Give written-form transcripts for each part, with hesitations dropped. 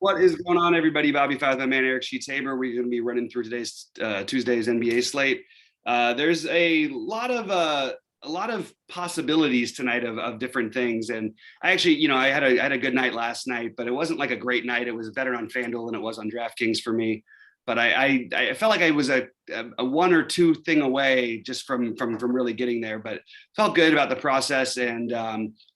What is going on, everybody? BobbyFi with my man Eric Sheets Haber. We're going to be running through today's Tuesday's NBA slate. There's a lot of possibilities tonight of different things, and I actually, I had a good night last night, but it wasn't like a great night. It was better on FanDuel than it was on DraftKings for me. But I felt like I was a one or two thing away just from really getting there, but felt good about the process, and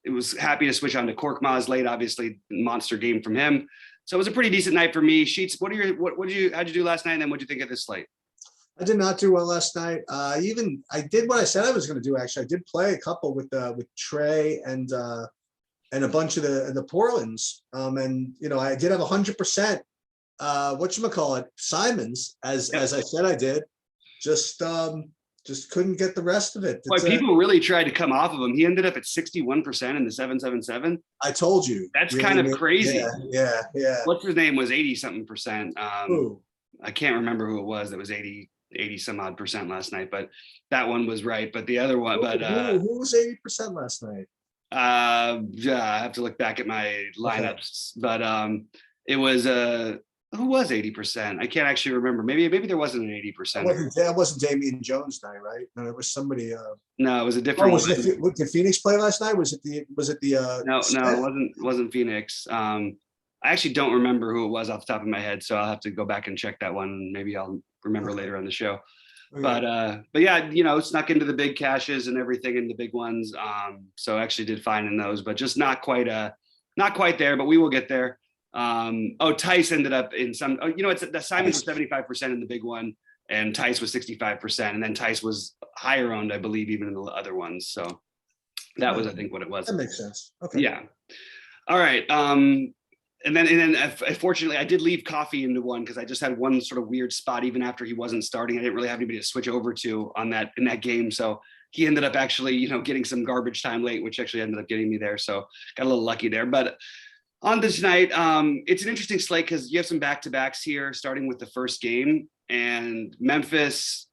it was happy to switch on to Korkmaz late. Obviously, monster game from him. So it was a pretty decent night for me. Sheets, how'd you do last night, and then what'd you think of this slate? I did not do well last night. I did what I said I was going to do. Actually, I did play a couple with Trey and a bunch of the Portlands. And I did have 100%. Whatchamacallit, Simons, as I said I did. Just couldn't get the rest of it. Boy, people really tried to come off of him. He ended up at 61% in the 777. I told you. That's kind of crazy. Yeah. What's his name was 80-something percent. I can't remember who it was that was 80 some odd percent last night, but that one was right. But the other one, who was 80% last night? Yeah, I have to look back at my lineups, but it was who was 80%? I can't actually remember. Maybe there wasn't an 80%. That wasn't Damian Jones night, right? No, it was somebody. No, it was a different. Did Phoenix play last night? Was it the? No, it wasn't Phoenix. I actually don't remember who it was off the top of my head, so I'll have to go back and check that one. Maybe I'll remember later on the show. Okay. But yeah, snuck into the big cashes and everything in the big ones. So actually did fine in those, but just not quite there. But we will get there. Tice ended up in some. It's the Simons was 75% in the big one, and Tice was 65%, and then Tice was higher owned, I believe, even in the other ones. So that was, I think, what it was. That makes sense. Okay. Yeah. All right. And then fortunately, I did leave Coffee into one because I just had one sort of weird spot even after he wasn't starting. I didn't really have anybody to switch over to in that game, so he ended up actually, getting some garbage time late, which actually ended up getting me there. So got a little lucky there, but. On this night, it's an interesting slate because you have some back-to-backs here, starting with the first game, and Memphis,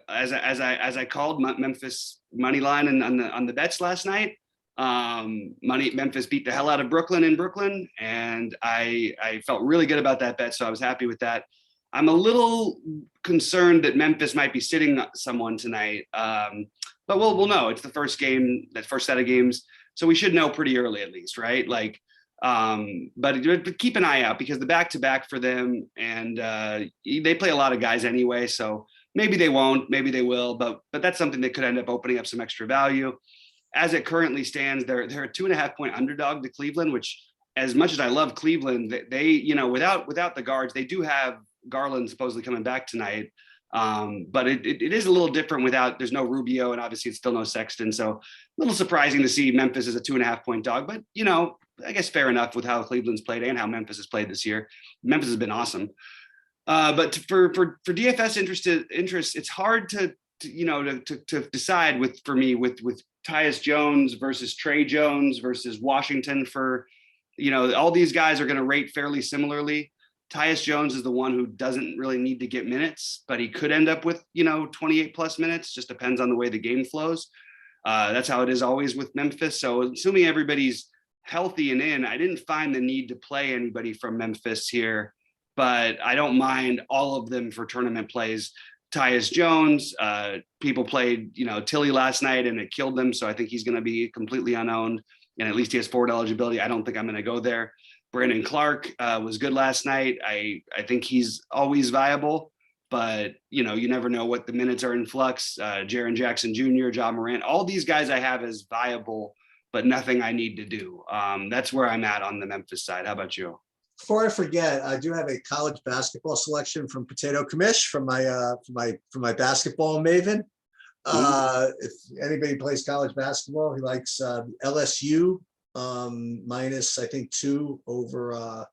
as I called Memphis money line and on the bets last night. Memphis beat the hell out of Brooklyn in Brooklyn, and I felt really good about that bet, so I was happy with that. I'm a little concerned that Memphis might be sitting someone tonight, but we'll know. It's the first game, that first set of games, so we should know pretty early at least, right? But keep an eye out because the back-to-back for them, and they play a lot of guys anyway, so maybe they won't, maybe they will, but that's something that could end up opening up some extra value. As it currently stands, they're a 2.5-point underdog to Cleveland, which, as much as I love Cleveland, they without the guards, they do have Garland supposedly coming back tonight. But it is a little different there's no Rubio, and obviously it's still no Sexton. So a little surprising to see Memphis as a 2.5-point dog, but I guess fair enough with how Cleveland's played and how Memphis has played this year. Memphis has been awesome. But for DFS interest, it's hard to decide for me with Tyus Jones versus Trey Jones versus Washington all these guys are going to rate fairly similarly. Tyus Jones is the one who doesn't really need to get minutes, but he could end up with, 28 plus minutes. Just depends on the way the game flows. That's how it is always with Memphis. So assuming everybody's healthy and in, I didn't find the need to play anybody from Memphis here, but I don't mind all of them for tournament plays. Tyus Jones, people played, Tilly last night and it killed them. So I think he's going to be completely unowned, and at least he has forward eligibility. I don't think I'm going to go there. Brandon Clark was good last night. I think he's always viable, but you never know what the minutes are in flux. Jaren Jackson Jr., Ja Morant, all these guys I have as viable, but nothing I need to do. That's where I'm at on the Memphis side. How about you? Before I forget, I do have a college basketball selection from Potato Commish from my basketball maven. If anybody plays college basketball, he likes LSU minus, I think, 2 over.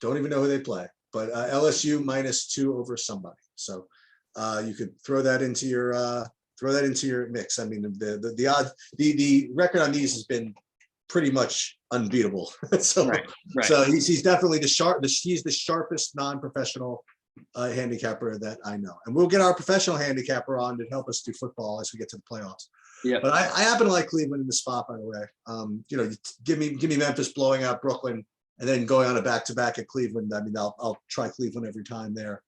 Don't even know who they play, but LSU minus 2 over somebody. So you could throw that into your mix. I mean, the odds, the record on these has been pretty much unbeatable. So, right. So he's definitely he's the sharpest non-professional handicapper that I know. And we'll get our professional handicapper on to help us do football as we get to the playoffs. Yeah. But I happen to like Cleveland in the spot, by the way. Give me Memphis blowing out Brooklyn and then going on a back-to-back at Cleveland. I mean, I'll try Cleveland every time there.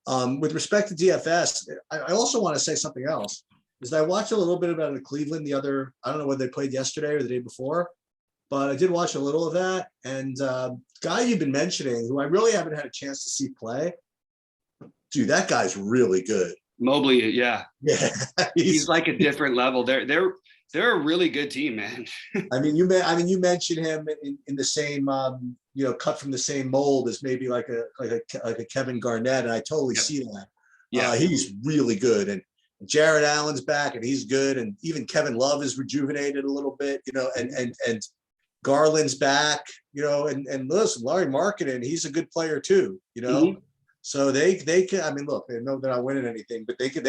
With respect to DFS, I also want to say something else. Is that I watched a little bit about Cleveland I don't know whether they played yesterday or the day before, but I did watch a little of that. And guy you've been mentioning, who I really haven't had a chance to see play, dude, that guy's really good. Mobley, yeah. Yeah, he's like a different level. They're a really good team, man. I mean, you mentioned him in the same, cut from the same mold as maybe like a Kevin Garnett, and I totally see that. Yeah, he's really good, and Jared Allen's back, and he's good, and even Kevin Love is rejuvenated a little bit, and Garland's back, and listen, Larry Markkinen, he's a good player too, Mm-hmm. So they can. I mean, look, they know they're not winning anything, but they could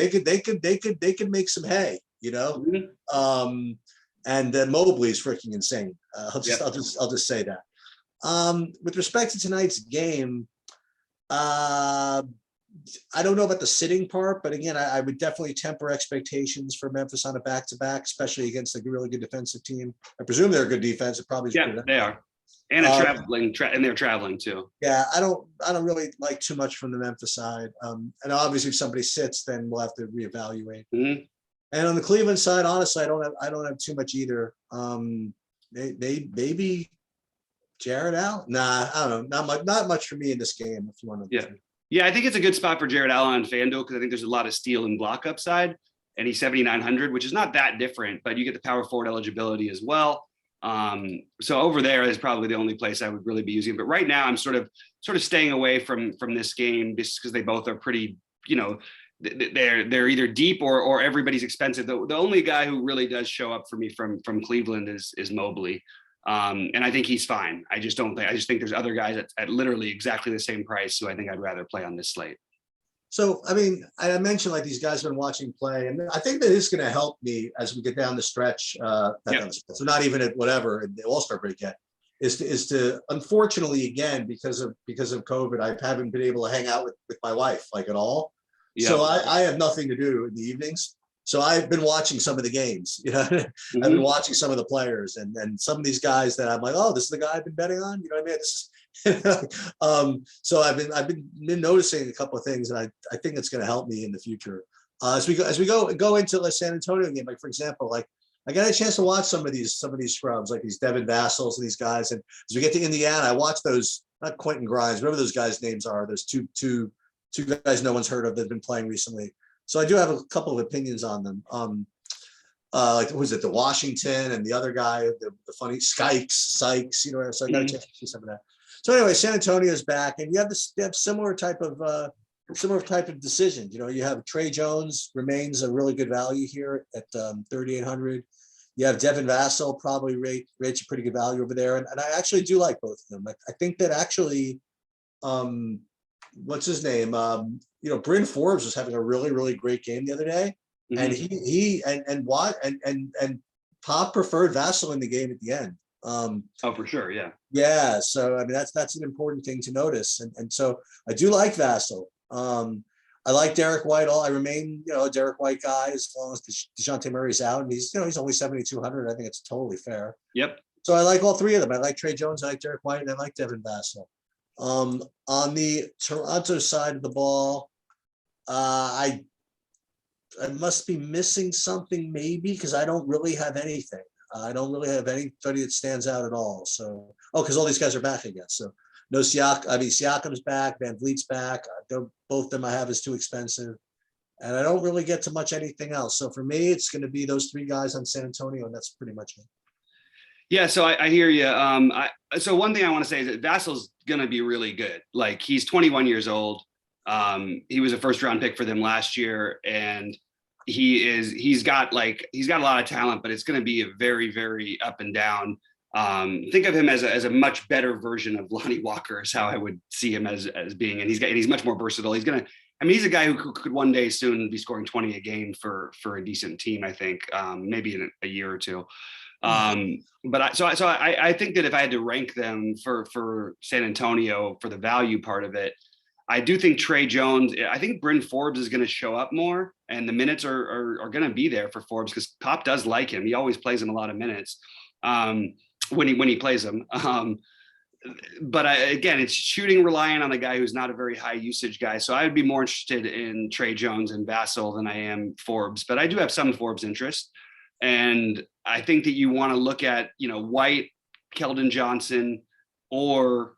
make some hay, Mm-hmm. And Mobley's freaking insane. I'll just say that. With respect to tonight's game, I don't know about the sitting part, but again, I would definitely temper expectations for Memphis on a back-to-back, especially against a really good defensive team. I presume they're a good defense. It probably Yeah, they are, and and they're traveling too. Yeah, I don't really like too much from the Memphis side. And obviously, if somebody sits, then we'll have to reevaluate. Mm-hmm. And on the Cleveland side, honestly, I don't have too much either. Maybe Jared Allen. Nah, I don't know. Not much for me in this game. If you want to. Yeah, I think it's a good spot for Jared Allen on FanDuel because I think there's a lot of steal and block upside, and he's 7,900, which is not that different, but you get the power forward eligibility as well. So over there is probably the only place I would really be using. But right now, I'm sort of staying away from this game just because they both are pretty, they're either deep or everybody's expensive. The only guy who really does show up for me from Cleveland is Mobley. And I think he's fine. I just think there's other guys at literally exactly the same price who I think I'd rather play on this slate. So, I mean, I mentioned like these guys have been watching play, and I think that is going to help me as we get down the stretch. So not even at whatever at the All-Star break yet, is to unfortunately again because of COVID, I haven't been able to hang out with my wife like at all. Yeah. So I have nothing to do in the evenings. So I've been watching some of the games, Mm-hmm. I've been watching some of the players and some of these guys that I'm like, oh, this is the guy I've been betting on. You know what I mean? This is so I've been noticing a couple of things, and I think it's going to help me in the future. As we go into the San Antonio game, like for example, like I got a chance to watch some of these scrubs, like these Devin Vassals and these guys. And as we get to Indiana, I watch those, not Quentin Grimes, whatever those guys' names are. There's two guys no one's heard of that have been playing recently. So I do have a couple of opinions on them. Like who was it, the Washington and the other guy, the funny Sykes, so I got a chance to see some of that. So anyway, San Antonio's back, and you have similar type of decision. You have Trey Jones remains a really good value here at 3,800. You have Devin Vassell probably rates a pretty good value over there, and I actually do like both of them. I think that actually, what's his name? Bryn Forbes was having a really, really great game the other day, mm-hmm. and he and Pop preferred Vassell in the game at the end. For sure, yeah. Yeah, so I mean that's an important thing to notice, and so I do like Vassell. I like Derek White. I remain a Derek White guy as long as DeJounte Murray's out, and he's only 7,200. I think it's totally fair. Yep. So I like all three of them. I like Trey Jones, I like Derek White, and I like Devin Vassell. On the Toronto side of the ball, I must be missing something maybe because I don't really have anything. I don't really have anybody that stands out at all. So, because all these guys are back again. So, no Siakam's back, Van Vliet's back. Both of them I have is too expensive, and I don't really get to much anything else. So for me, it's going to be those three guys on San Antonio, and that's pretty much it. Yeah, so I hear you. So one thing I want to say is that Vassell's going to be really good. Like he's 21 years old. He was a first-round pick for them last year, and he's got a lot of talent, but it's going to be a very, very up and down. Think of him as a much better version of Lonnie Walker is how I would see him as being, and he's much more versatile. He's a guy who could one day soon be scoring 20 a game for a decent team. I think maybe in a year or two. But I think that if I had to rank them for San Antonio for the value part of it, I do think Trey Jones, I think Bryn Forbes is going to show up more, and the minutes are going to be there for Forbes because Pop does like him. He always plays him a lot of minutes when he plays him. but again, it's shooting relying on a guy who's not a very high usage guy. So I would be more interested in Trey Jones and Vassell than I am Forbes, but I do have some Forbes interest. And I think that you want to look at, White, Keldon Johnson, or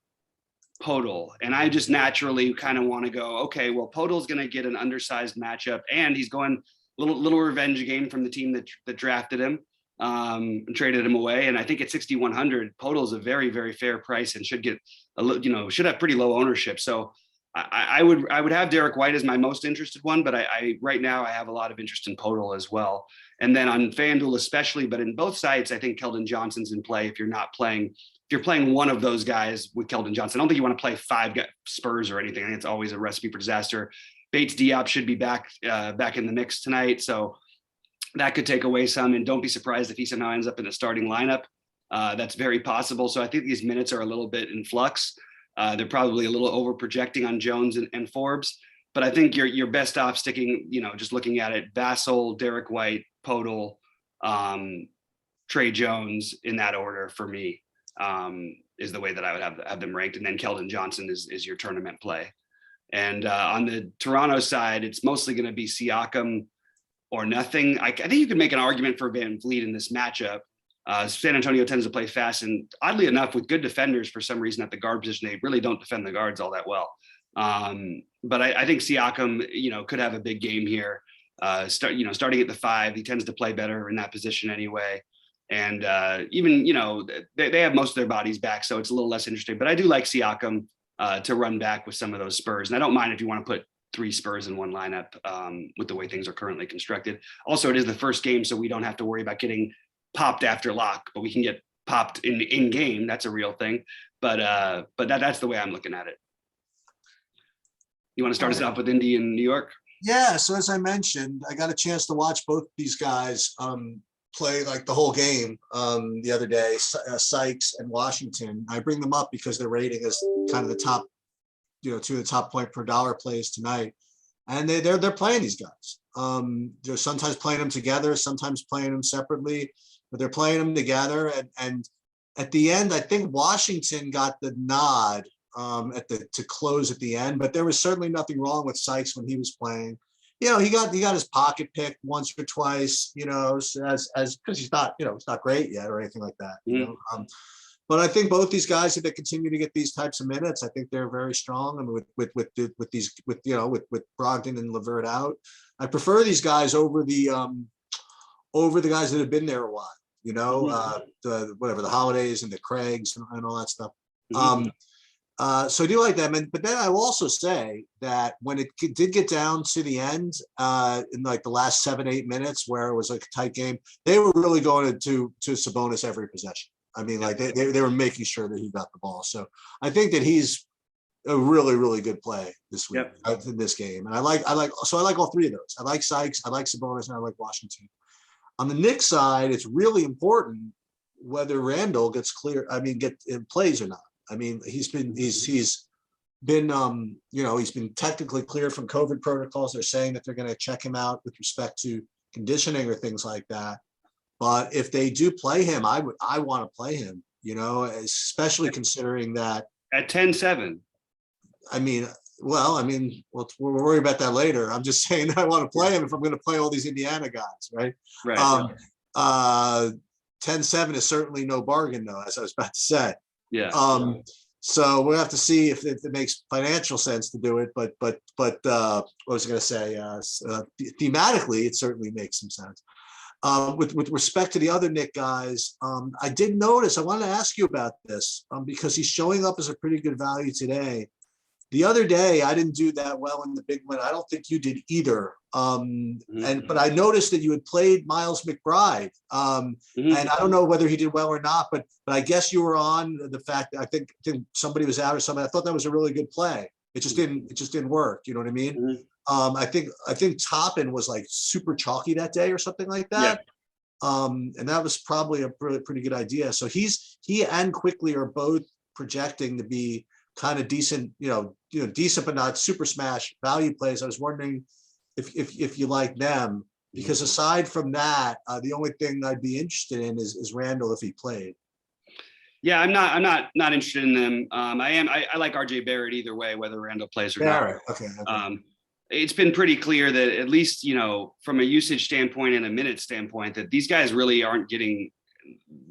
Podol. And I just naturally kind of want to go, okay, well, Podol's going to get an undersized matchup, and he's going little revenge game from the team that drafted him. And traded him away. And I think at 6,100, Podol is a very, very fair price and should get should have pretty low ownership. So I would have Derek White as my most interested one, but I right now I have a lot of interest in Podol as well. And then on FanDuel especially, but in both sites, I think Keldon Johnson's in play. If you're playing one of those guys with Keldon Johnson, I don't think you want to play 5 Spurs or anything. I think it's always a recipe for disaster. Bates Diop should be back in the mix tonight. So that could take away some, and don't be surprised if he somehow ends up in the starting lineup. That's very possible. So I think these minutes are a little bit in flux. They're probably a little over projecting on Jones and Forbes, but I think you're best off sticking, just looking at it, Vassell, Derek White, Podol, Trey Jones in that order for me, is the way that I would have them ranked. And then Keldon Johnson is your tournament play. And on the Toronto side, it's mostly going to be Siakam or nothing. I think you can make an argument for Van Vliet in this matchup. San Antonio tends to play fast, and oddly enough, with good defenders, for some reason at the guard position, they really don't defend the guards all that well. But I think Siakam, could have a big game here. Starting at the 5, he tends to play better in that position anyway. And even, they have most of their bodies back, so it's a little less interesting. But I do like Siakam to run back with some of those Spurs. And I don't mind if you want to put 3 Spurs in one lineup with the way things are currently constructed. Also, it is the first game, so we don't have to worry about getting popped after lock, but we can get popped in game. That's a real thing. But that's the way I'm looking at it. You want to start us off with Indy and New York? Yeah. So as I mentioned, I got a chance to watch both these guys play like the whole game the other day, Sykes and Washington. I bring them up because their rating is kind of the top, 2 of the top point per dollar plays tonight. And they're playing these guys. They're sometimes playing them together, sometimes playing them separately, but they're playing them together. And at the end, I think Washington got the nod to close at the end, but there was certainly nothing wrong with Sykes when he was playing. He got his pocket picked once or twice, as because he's not, it's not great yet or anything like that. But I think both these guys, if they continue to get these types of minutes, I think they're very strong. And with Brogdon and LeVert out, I prefer these guys over the guys that have been there a while. The Holidays and the Craigs and all that stuff. So I do like them. But then I will also say that when it did get down to the end, in like the last 7-8 minutes where it was like a tight game, they were really going to Sabonis every possession. I mean, like they were making sure that he got the ball. So I think that he's a really, really good play this week in this game. And I like all 3 of those. I like Sykes, I like Sabonis, and I like Washington. On the Knicks side, it's really important whether Randall gets plays or not. I mean, he's been technically cleared from COVID protocols. They're saying that they're going to check him out with respect to conditioning or things like that. But if they do play him, I want to play him, especially considering that at 10-7. We'll worry about that later. I'm just saying I want to play him if I'm going to play all these Indiana guys, right? Right. 10-7 is certainly no bargain, though, as I was about to say. Yeah. So we'll have to see if it makes financial sense to do it. But what was I going to say? Thematically, it certainly makes some sense. With respect to the other Nick guys, I did notice, I wanted to ask you about this because he's showing up as a pretty good value today. The other day, I didn't do that well in the big one. I don't think you did either. But I noticed that you had played Miles McBride. And I don't know whether he did well or not, but I guess you were on the fact that I think somebody was out or something. I thought that was a really good play. It just didn't work. You know what I mean? I think Toppin was like super chalky that day or something like that. Yeah. And that was probably a pretty good idea. So he and Quickly are both projecting to be kind of decent, decent but not super smash value plays. I was wondering if you like them, because aside from that, the only thing I'd be interested in is Randall if he played. Yeah, I'm not interested in them. I like RJ Barrett either way, whether Randall plays or not. Barrett. Okay. Okay. It's been pretty clear that at least, from a usage standpoint and a minute standpoint, that these guys really aren't getting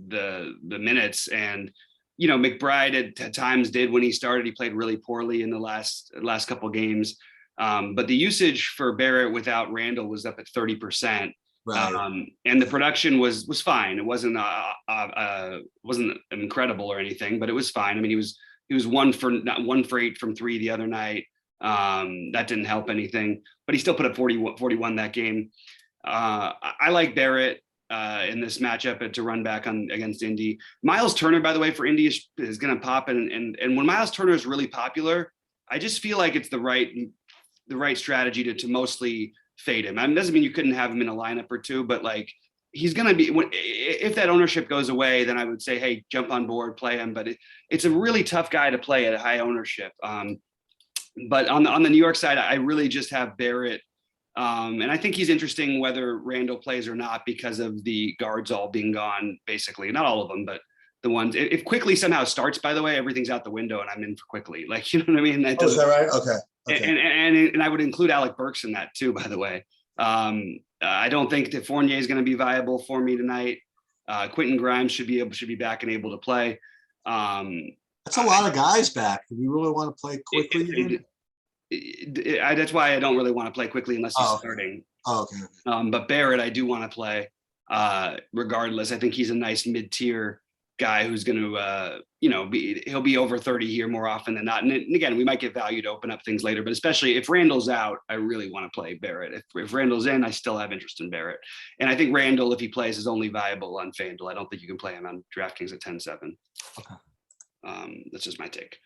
the minutes. And, McBride at times did when he started. He played really poorly in the last couple games. But the usage for Barrett without Randall was up at 30%. Right. And the production was fine. It wasn't incredible or anything, but it was fine. I mean, he was 1 for 8 from three the other night. That didn't help anything, but he still put up 41 that game. I like Barrett in this matchup to run back on against Indy. Miles Turner, by the way, for Indy is going to pop, and when Miles Turner is really popular, I just feel like it's the right strategy to mostly fade him. I mean, it doesn't mean you couldn't have him in a lineup or two, but like he's going to be, if that ownership goes away, then I would say, hey, jump on board, play him. But it's a really tough guy to play at a high ownership. But on the New York side, I really just have Barrett. And I think he's interesting whether Randall plays or not because of the guards all being gone, basically. Not all of them, but the ones. If Quickly somehow starts, by the way, everything's out the window and I'm in for Quickly. Like, you know what I mean? Oh, is that right? Okay. Okay. And I would include Alec Burks in that too, by the way. I don't think that Fournier is going to be viable for me tonight. Quentin Grimes should be back and able to play. That's a lot of guys back. Do we really want to play Quickly? That's why I don't really want to play Quickly unless he's starting. Oh, okay. But Barrett, I do want to play regardless. I think he's a nice mid-tier guy who's going to, he'll be over 30 here more often than not. And again, we might get value to open up things later, but especially if Randall's out, I really want to play Barrett. If Randall's in, I still have interest in Barrett. And I think Randall, if he plays, is only viable on FanDuel. I don't think you can play him on DraftKings at 10-7. Okay. That's just my take.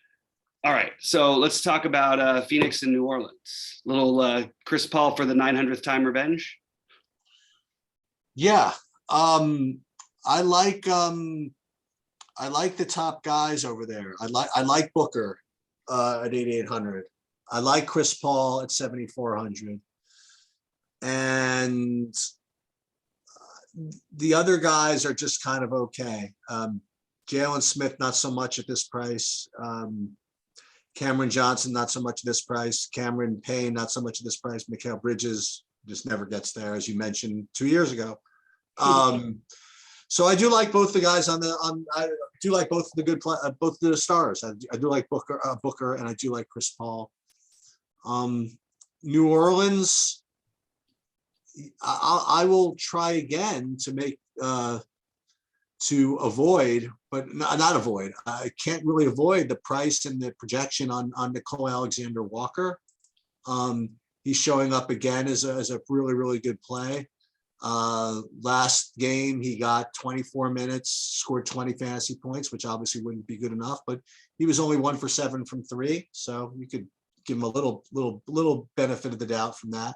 All right, so let's talk about Phoenix and New Orleans. Little Chris Paul for the 900th time revenge. Yeah, I like the top guys over there. I like Booker at 8,800. I like Chris Paul at 7,400, and the other guys are just kind of okay. Jalen Smith, not so much at this price. Cameron Johnson, not so much at this price. Cameron Payne, not so much at this price. Mikal Bridges just never gets there, as you mentioned 2 years ago. So I do like both the guys I do like both the good both the stars. I do like Booker, and I do like Chris Paul. New Orleans, I will try again to make to avoid, but not avoid. I can't really avoid the price and the projection on Nicole Alexander Walker. He's showing up again as a really, really good play. Last game, he got 24 minutes, scored 20 fantasy points, which obviously wouldn't be good enough, but he was only 1 for 7 from 3. So you could give him a little benefit of the doubt from that.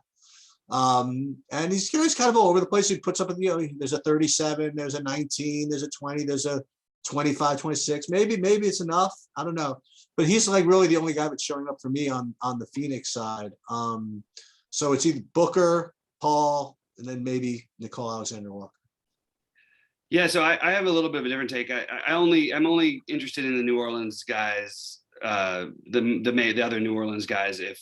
And he's kind of all over the place. He puts up, there's a 37, there's a 19, there's a 20, there's a 25, 26. Maybe it's enough. I don't know. But he's like really the only guy that's showing up for me on the Phoenix side. So it's either Booker, Paul, and then maybe Nicole Alexander Walker. Yeah, so I have a little bit of a different take. I'm only interested in the New Orleans guys, the other New Orleans guys if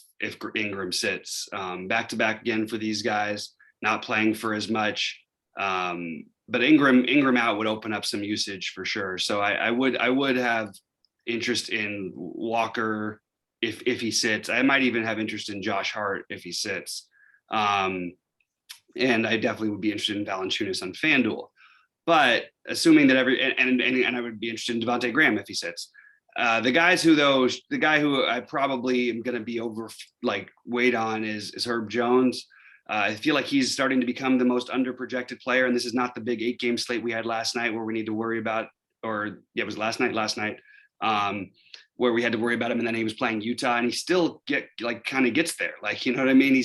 Ingram sits. Back to back again for these guys, not playing for as much. But Ingram out would open up some usage for sure. So I would have interest in Walker if he sits. I might even have interest in Josh Hart if he sits. And I definitely would be interested in Valanciunas on FanDuel. But assuming that and I would be interested in Devontae Graham if he sits. The guy who I probably am going to be weight on is Herb Jones. I feel like he's starting to become the most underprojected player, and this is not the big 8-game slate we had last night where we need to worry about, it was last night, where we had to worry about him, and then he was playing Utah, and he still kind of gets there. Like, you know what I mean?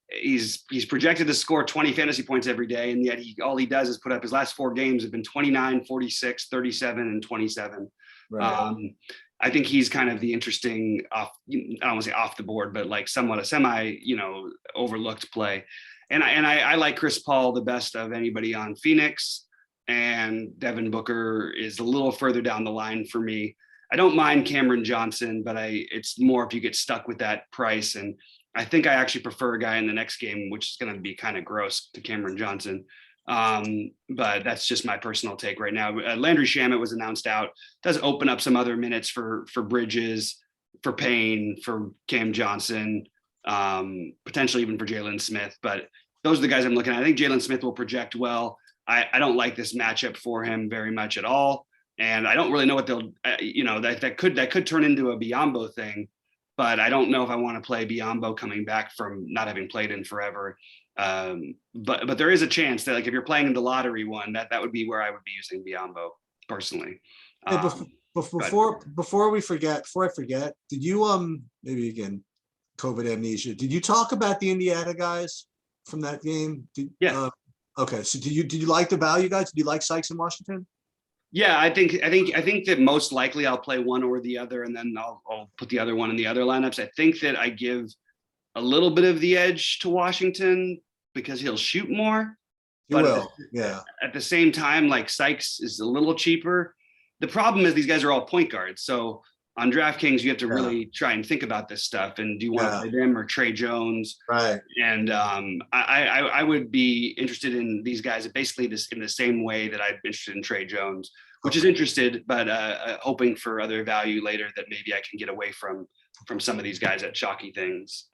He's projected to score 20 fantasy points every day, and yet all he does is put up his last 4 games have been 29, 46, 37, and 27. Right. I think he's kind of the interesting I don't want to say off the board, but like somewhat a semi, overlooked play. And I like Chris Paul the best of anybody on Phoenix. and Devin Booker is a little further down the line for me. I don't mind Cameron Johnson, but it's more if you get stuck with that price. And I think I actually prefer a guy in the next game, which is going to be kind of gross, to Cameron Johnson. But that's just my personal take right now. Landry Shamet was announced out. Does open up some other minutes for Bridges, for Payne, for Cam Johnson, potentially even for Jalen Smith. But those are the guys I'm looking at. I think Jalen Smith will project well. I don't like this matchup for him very much at all. And I don't really know what they'll, that could turn into a Biyombo thing, but I don't know if I want to play Biyombo coming back from not having played in forever. But there is a chance that, like, if you're playing in the lottery one, that would be where I would be using Biyombo personally. Hey, before I forget, did you maybe again COVID amnesia? Did you talk about the Indiana guys from that game? Yeah. Okay, so did you like the value guys? Did you like Sykes in Washington? Yeah, I think that most likely I'll play one or the other, and then I'll put the other one in the other lineups. I think that I give a little bit of the edge to Washington because he'll shoot more. You will, yeah. At the same time, like, Sykes is a little cheaper. The problem is these guys are all point guards. So on DraftKings, you have to really try and think about this stuff. And do you want to play them or Trey Jones? Right. And I would be interested in these guys basically in the same way that I'd be interested in Trey Jones, which is interested, but hoping for other value later that maybe I can get away from some of these guys at chalky things.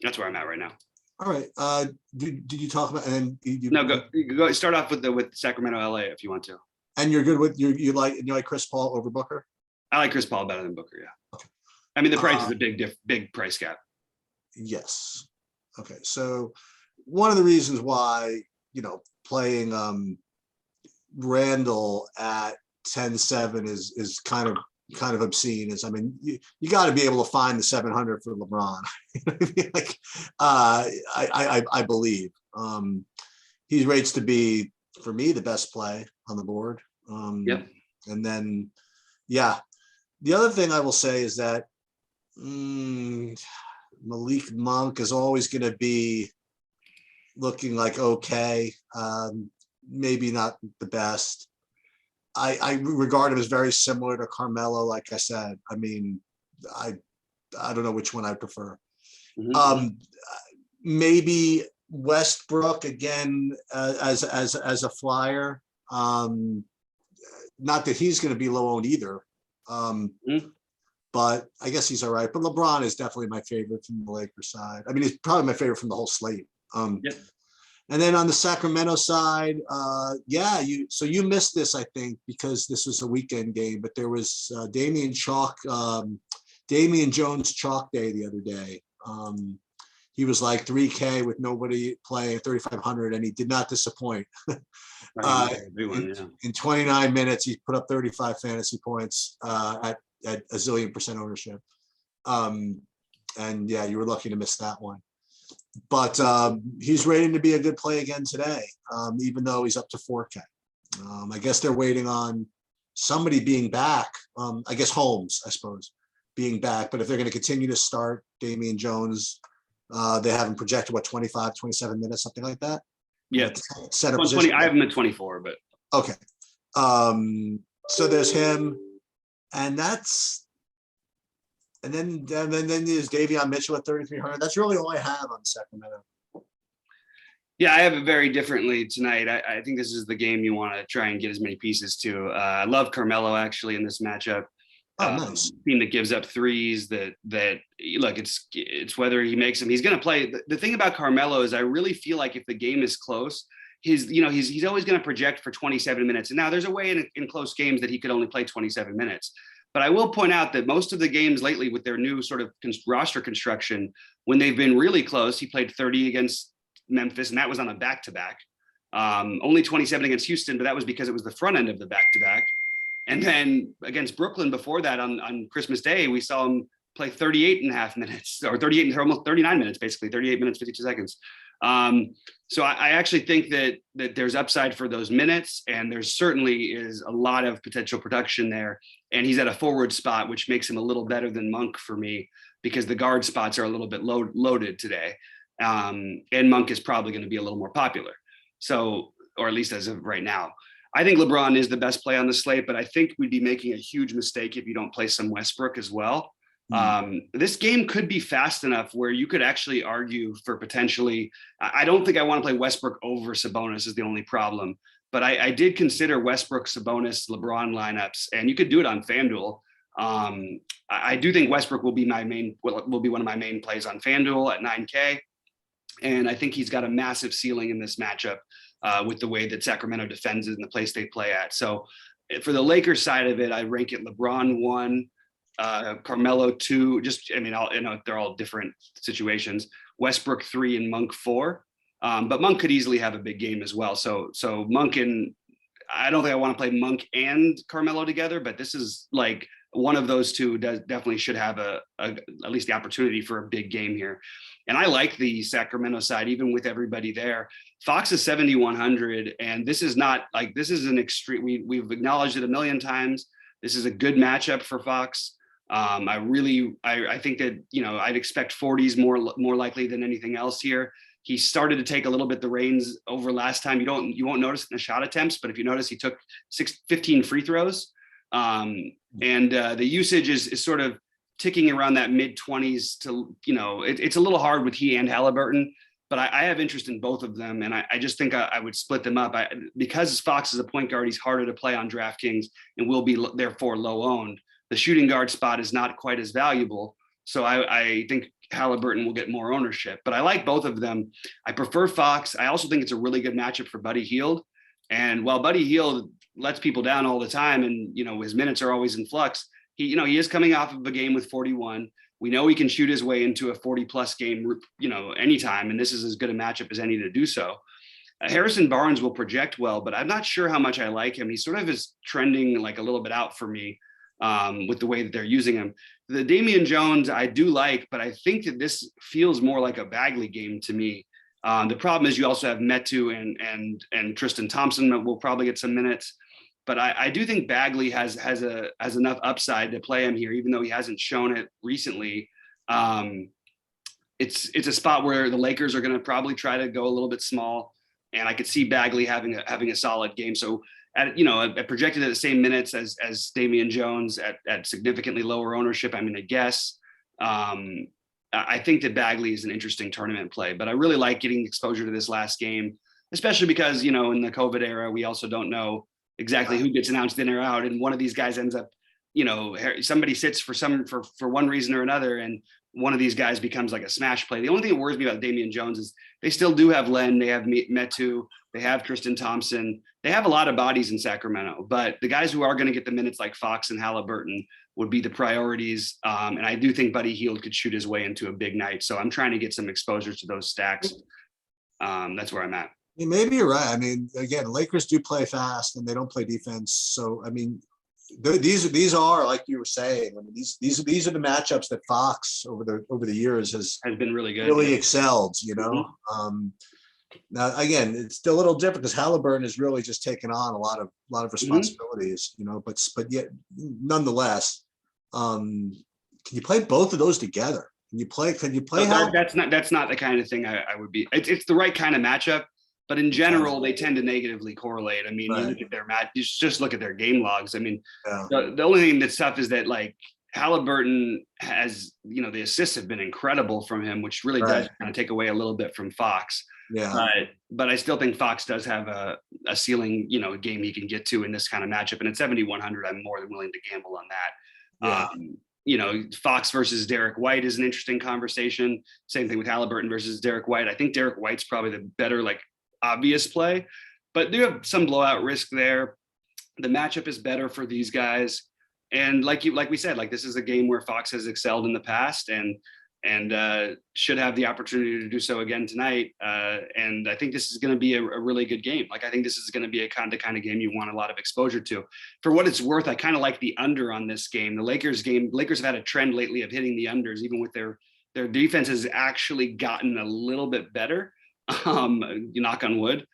That's where I'm at right now. All right. Did you talk about, and go start off with Sacramento, LA if you want to. And you're good with you like Chris Paul over Booker? I like Chris Paul better than Booker. Yeah. Okay. I mean, the price is a big price gap. Yes. Okay. So one of the reasons why, playing Randall at 10-7 is kind of obscene is, I mean, you got to be able to find the 700 for LeBron. Like, I believe he rates to be, for me, the best play on the board. Yep. And then, the other thing I will say is that Malik Monk is always going to be looking like okay, maybe not the best. I regard him as very similar to Carmelo. Like I said, I mean, I don't know which one I prefer. Mm-hmm. Maybe Westbrook again as a flyer. Not that he's going to be low owned either. But I guess he's all right. But LeBron is definitely my favorite from the Lakers side. I mean, he's probably my favorite from the whole slate. Yep. And then on the Sacramento side, you missed this, I think, because this was a weekend game, but there was Damian Jones chalk day the other day. He was like 3K with nobody playing 3,500, and he did not disappoint. In 29 minutes, he put up 35 fantasy points at a zillion % ownership. And you were lucky to miss that one. But he's rated to be a good play again today, even though he's up to 4K. I guess they're waiting on somebody being back. I guess Holmes, I suppose, being back. But if they're going to continue to start Damian Jones, they have him projected, 25, 27 minutes, something like that? Yeah. Center 20, I have him at 24, but. Okay. So there's him. And then there's Davion Mitchell at 3,300. That's really all I have on Sacramento. Yeah, I have it very differently tonight. I think this is the game you want to try and get as many pieces to. I love Carmelo actually in this matchup. Nice. Team that gives up threes. That look, it's whether he makes them. He's going to play. The thing about Carmelo is I really feel like if the game is close, he's always going to project for 27 minutes. And now there's a way in close games that he could only play 27 minutes. But I will point out that most of the games lately with their new sort of roster construction, when they've been really close, he played 30 against Memphis, and that was on a back-to-back. Only 27 against Houston, but that was because it was the front end of the back-to-back. And then against Brooklyn before that on Christmas Day, we saw him play 38 and a half minutes, or 38, or almost 39 minutes, basically 38 minutes, 52 seconds. So I actually think that there's upside for those minutes, and there certainly is a lot of potential production there. And he's at a forward spot, which makes him a little better than Monk for me, because the guard spots are a little bit loaded today. And Monk is probably going to be a little more popular. So, or at least as of right now. I think LeBron is the best play on the slate, but I think we'd be making a huge mistake if you don't play some Westbrook as well. This game could be fast enough where you could actually argue for potentially, I don't think I want to play Westbrook over Sabonis is the only problem, but I did consider Westbrook, Sabonis, LeBron lineups, and you could do it on FanDuel. I do think Westbrook will be will be one of my main plays on FanDuel at 9K. And I think he's got a massive ceiling in this matchup with the way that Sacramento defends it and the place they play at. So for the Lakers side of it, I rank it LeBron 1, Carmelo 2, they're all different situations. Westbrook 3 and Monk 4. But Monk could easily have a big game as well. So Monk I don't think I want to play Monk and Carmelo together, but this is like one of those two definitely should have at least the opportunity for a big game here. And I like the Sacramento side, even with everybody there. Fox is 7,100, and this is an extreme. We've acknowledged it a million times. This is a good matchup for Fox. I think that, I'd expect 40s more likely than anything else here. He started to take a little bit the reins over last time. You won't notice in the shot attempts, but if you notice, he took 15 free throws. And the usage is sort of ticking around that mid 20s to, it's a little hard with he and Halliburton, but I have interest in both of them. And I just think I would split them up because Fox is a point guard. He's harder to play on DraftKings and will be therefore low owned. The shooting guard spot is not quite as valuable. So I think Halliburton will get more ownership, but I like both of them. I prefer Fox. I also think it's a really good matchup for Buddy Hield. And while Buddy Hield lets people down all the time and, his minutes are always in flux, he is coming off of a game with 41. We know he can shoot his way into a 40 plus game, anytime. And this is as good a matchup as any to do so. Harrison Barnes will project well, but I'm not sure how much I like him. He sort of is trending like a little bit out for me with the way that they're using him. The Damian Jones I do like, but I think that this feels more like a Bagley game to me. The problem is you also have Metu and Tristan Thompson will probably get some minutes. But I do think Bagley has enough upside to play him here, even though he hasn't shown it recently. It's a spot where the Lakers are going to probably try to go a little bit small, and I could see Bagley having a solid game. So I projected at the same minutes as Damian Jones at significantly lower ownership. I'm going to guess. I think that Bagley is an interesting tournament play, but I really like getting exposure to this last game, especially because in the COVID era we also don't know exactly who gets announced in or out, and one of these guys ends up, somebody sits for one reason or another, and one of these guys becomes like a smash play. The only thing that worries me about Damian Jones is they still do have Len, they have Metu, they have Tristan Thompson, they have a lot of bodies in Sacramento, but the guys who are going to get the minutes like Fox and Halliburton would be the priorities. And I do think Buddy Hield could shoot his way into a big night. So I'm trying to get some exposure to those stacks. That's where I'm at. Maybe you're right. I mean, again, Lakers do play fast and they don't play defense. So, I mean, these are, like you were saying, I mean, these are the matchups that Fox over the years has been really good, really excelled, Mm-hmm. Now, again, it's a little different because Halliburton is really just taken on a lot of responsibilities, but yet nonetheless, can you play both of those together? Can you play? That's not the kind of thing I would be. It's the right kind of matchup, but in general, they tend to negatively correlate. I mean, you look at their just look at their game logs. I mean, the only thing that's tough is that like Halliburton has, the assists have been incredible from him, which really does kind of take away a little bit from Fox. Yeah. But I still think Fox does have a ceiling, game he can get to in this kind of matchup. And at 7,100, I'm more than willing to gamble on that. Yeah. Fox versus Derek White is an interesting conversation. Same thing with Halliburton versus Derek White. I think Derek White's probably the better, obvious play, but you have some blowout risk there. The matchup is better for these guys. And like we said, this is a game where Fox has excelled in the past and should have the opportunity to do so again tonight. And I think this is going to be a really good game. I think this is going to be the kind of game you want a lot of exposure to. For what it's worth, I kind of like the under on this game. The Lakers have had a trend lately of hitting the unders, even with their defense has actually gotten a little bit better. You knock on wood.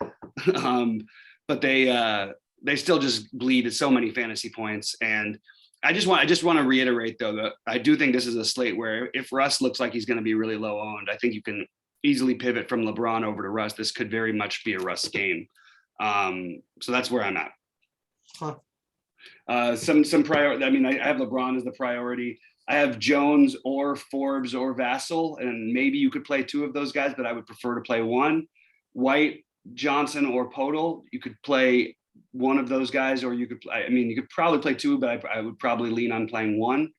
But they still just bleed at so many fantasy points. And I just want to reiterate, though, that I do think this is a slate where if Russ looks like he's going to be really low owned, I think you can easily pivot from LeBron over to Russ. This could very much be a Russ game. So that's where I'm at. fine. Some priority. I mean, I have LeBron as the priority. I have Jones or Forbes or Vassell, and maybe you could play two of those guys, but I would prefer to play one. White, Johnson, or Podol. You could play one of those guys, or you could. I mean, you could probably play two, but I would probably lean on playing one.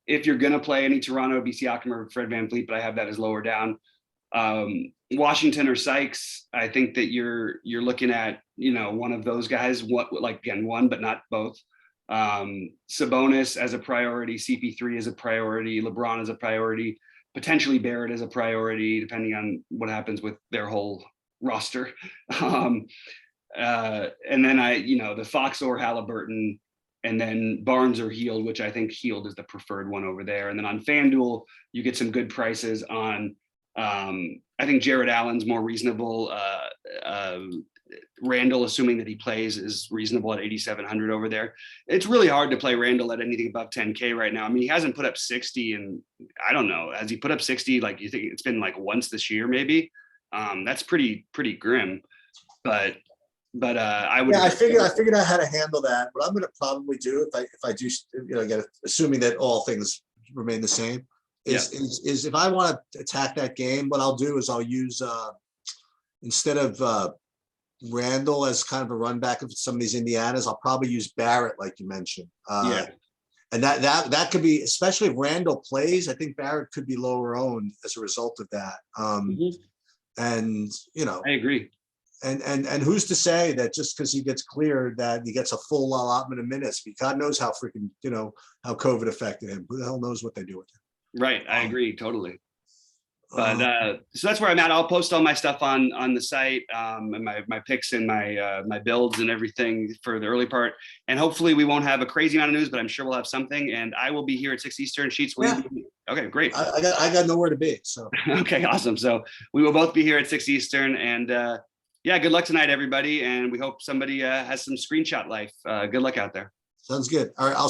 If you're gonna play any Toronto, it'd be Siakam or Fred VanVleet, but I have that as lower down. Washington or Sykes. I think that you're looking at, you know, one of those guys. What, like, again, one but not both. Sabonis as a priority, CP3 as a priority, LeBron as a priority, potentially Barrett as a priority, depending on what happens with their whole roster. And then the Fox or Halliburton, and then Barnes or Hield, which I think Hield is the preferred one over there. And then on FanDuel, you get some good prices on, I think Jared Allen's more reasonable. Randall, assuming that he plays, is reasonable at 8,700 over there. It's really hard to play Randall at anything above 10K right now. I mean, he hasn't put up 60, and I don't know, has he put up 60? Like, you think it's been like once this year, maybe? That's pretty grim. But I would. Yeah, I figured out how to handle that. What I'm going to probably do if I do, again, assuming that all things remain the same, is if I want to attack that game, what I'll do is I'll use instead of Randall as kind of a run back of some of these Indianas, I'll probably use Barrett, like you mentioned. And that could be, especially if Randall plays, I think Barrett could be lower owned as a result of that. And I agree. And who's to say that just because he gets cleared that he gets a full allotment of minutes? God knows how freaking, how COVID affected him. Who the hell knows what they do with him? Right. I agree totally. But so that's where I'm at. I'll post all my stuff on the site, and my picks and my builds and everything for the early part. And hopefully we won't have a crazy amount of news, but I'm sure we'll have something. And I will be here at 6 Eastern. Sheets. Okay, great. I got nowhere to be. So okay, awesome. So we will both be here at 6 Eastern. And good luck tonight, everybody. And we hope somebody has some screenshot life. Good luck out there. Sounds good. All right.